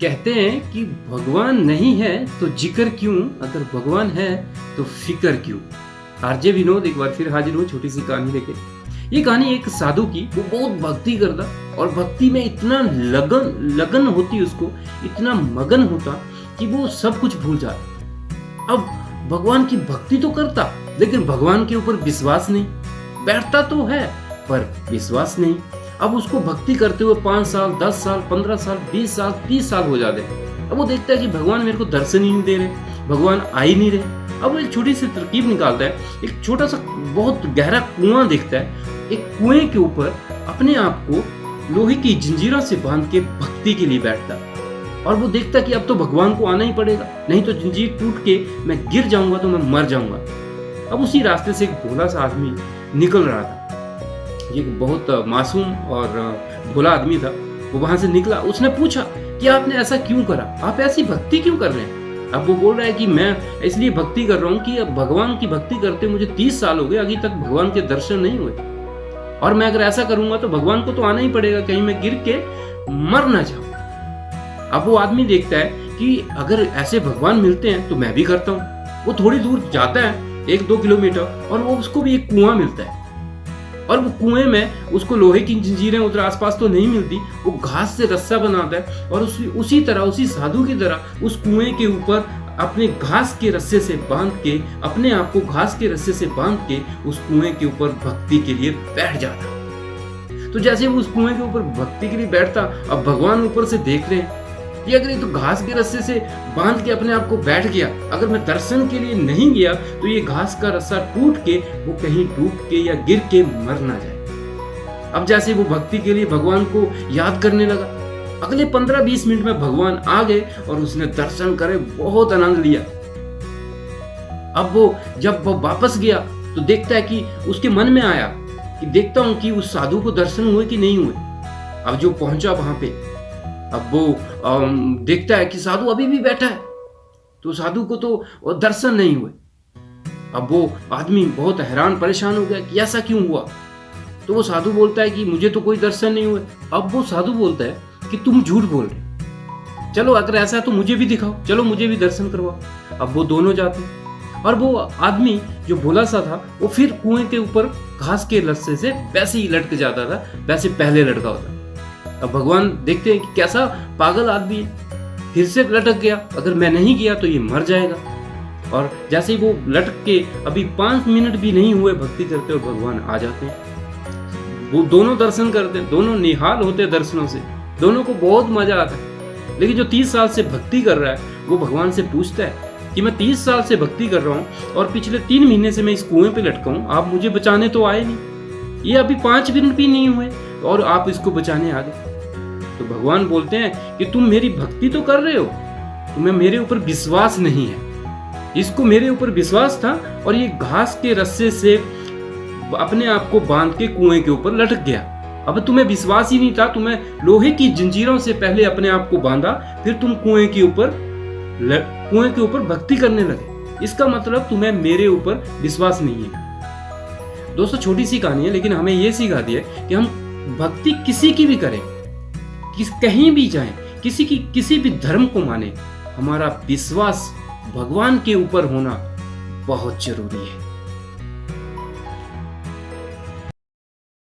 कहते हैं कि भगवान नहीं है तो जिक्र क्यों, अगर भगवान है तो फिक्र क्यों। आरजे विनोद एक बार फिर हाजिर हूँ छोटी सी कहानी लेके। ये कहानी एक साधु की, वो बहुत भक्ति करता और भक्ति में इतना लगन होती उसको, इतना मगन होता कि वो सब कुछ भूल जाता। अब भगवान की भक्ति तो करता लेकिन भगवान के ऊपर विश्वास नहीं, बैठता तो है पर विश्वास नहीं। अब उसको भक्ति करते हुए 5 साल 10 साल 15 साल 20 साल 30 साल हो जाते। अब वो देखता है कि भगवान मेरे को दर्शन ही नहीं दे रहे, भगवान आ ही नहीं रहे। अब वो एक छोटी सी तरकीब निकालता है, एक छोटा सा बहुत गहरा कुआं देखता है, एक कुएं के ऊपर अपने आप को लोहे की जंजीरों से बांध के भक्ति के लिए बैठता है। और वो देखता है कि अब तो भगवान को आना ही पड़ेगा, नहीं तो जंजीर टूट के मैं गिर जाऊंगा तो मैं मर जाऊंगा। अब उसी रास्ते से एक भोला सा आदमी निकल रहा था। ये बहुत मासूम और भोला आदमी था। वो वहां से निकला, उसने पूछा कि आपने ऐसा क्यों करा, आप ऐसी भक्ति क्यों कर रहे हैं। अब वो बोल रहा है कि मैं इसलिए भक्ति कर रहा हूँ कि अब भगवान की भक्ति करते मुझे 30 साल हो गए, अभी तक भगवान के दर्शन नहीं हुए, और मैं अगर ऐसा करूंगा तो भगवान को तो आना ही पड़ेगा, कहीं मैं गिर के मर ना जाऊं। अब वो आदमी देखता है कि अगर ऐसे भगवान मिलते हैं तो मैं भी करता हूँ। वो थोड़ी दूर जाता है 1-2 किलोमीटर और वो उसको भी एक कुआं मिलता है, और वो कुएं में उसको लोहे की जंजीरें उधर आसपास तो नहीं मिलती, वो घास से रस्सा बनाता है और उसी तरह उसी साधु की तरह उस कुएं के ऊपर अपने घास के रस्से से बांध के, अपने आप को घास के रस्से से बांध के उस कुएं के ऊपर भक्ति के लिए बैठ जाता। तो जैसे वो उस कुएं के ऊपर भक्ति के लिए बैठता, अब भगवान ऊपर से देख रहे हैं कि अगर ये तो घास के रस्से से बांध के अपने आप को बैठ गया, अगर मैं दर्शन के लिए नहीं गया तो ये घास का रस्सा टूट के वो कहीं डूब के या गिर के मर ना जाए। अब जैसे वो भक्ति के लिए भगवान को याद करने लगा, अगले 15-20 मिनट में भगवान आ गए और उसने दर्शन करे, बहुत आनंद लिया। अब वो जब वो वापस गया तो देखता है कि उसके मन में आया कि देखता हूं कि उस साधु को दर्शन हुए कि नहीं हुए। अब जो पहुंचा वहां पे, अब वो देखता है कि साधु अभी भी बैठा है, तो साधु को तो दर्शन नहीं हुए। अब वो आदमी बहुत हैरान परेशान हो गया कि ऐसा क्यों हुआ। तो वो साधु बोलता है कि मुझे तो कोई दर्शन नहीं हुए। अब वो साधु बोलता है कि तुम झूठ बोल रहे, चलो अगर ऐसा है तो मुझे भी दिखाओ, चलो मुझे भी दर्शन करवाओ। अब वो दोनों जाते हैं और वो आदमी जो भोला सा था वो फिर कुएं के ऊपर घास के रस्से से वैसे ही लटक जाता था, वैसे पहले लटका होता। अब भगवान देखते हैं कि कैसा पागल आदमी है, फिर से लटक गया, अगर मैं नहीं गया तो ये मर जाएगा। और जैसे ही वो लटक के अभी 5 मिनट भी नहीं हुए भक्ति करते और भगवान आ जाते हैं। वो दोनों दर्शन करते हैं, दोनों निहाल होते हैं दर्शनों से, दोनों को बहुत मजा आता है। लेकिन जो 30 साल से भक्ति कर रहा है वो भगवान से पूछता है कि मैं 30 साल से भक्ति कर रहा हूँ और पिछले 3 महीने से मैं इस कुएं पे लटका हूँ, आप मुझे बचाने तो आए नहीं, ये अभी 5 मिनट भी नहीं हुए और आप इसको बचाने आ गए। तो भगवान बोलते हैं कि तुम मेरी भक्ति तो कर रहे हो, तुम्हें मेरे ऊपर विश्वास नहीं है। इसको मेरे ऊपर विश्वास था और ये घास के रस्से से अपने आप को बांध के कुएं के ऊपर लटक गया। अब तुम्हें विश्वास ही नहीं था, तुम्हें लोहे की जंजीरों से पहले अपने आप को बांधा, फिर तुम कुएं के ऊपर भक्ति करने लगे। इसका मतलब तुम्हें मेरे ऊपर विश्वास नहीं है। दोस्तों छोटी सी कहानी है लेकिन हमें यह सिखा दिया कि हम भक्ति किसी की भी करें, कहीं भी जाएं, किसी भी धर्म को माने, हमारा विश्वास भगवान के ऊपर होना बहुत जरूरी है।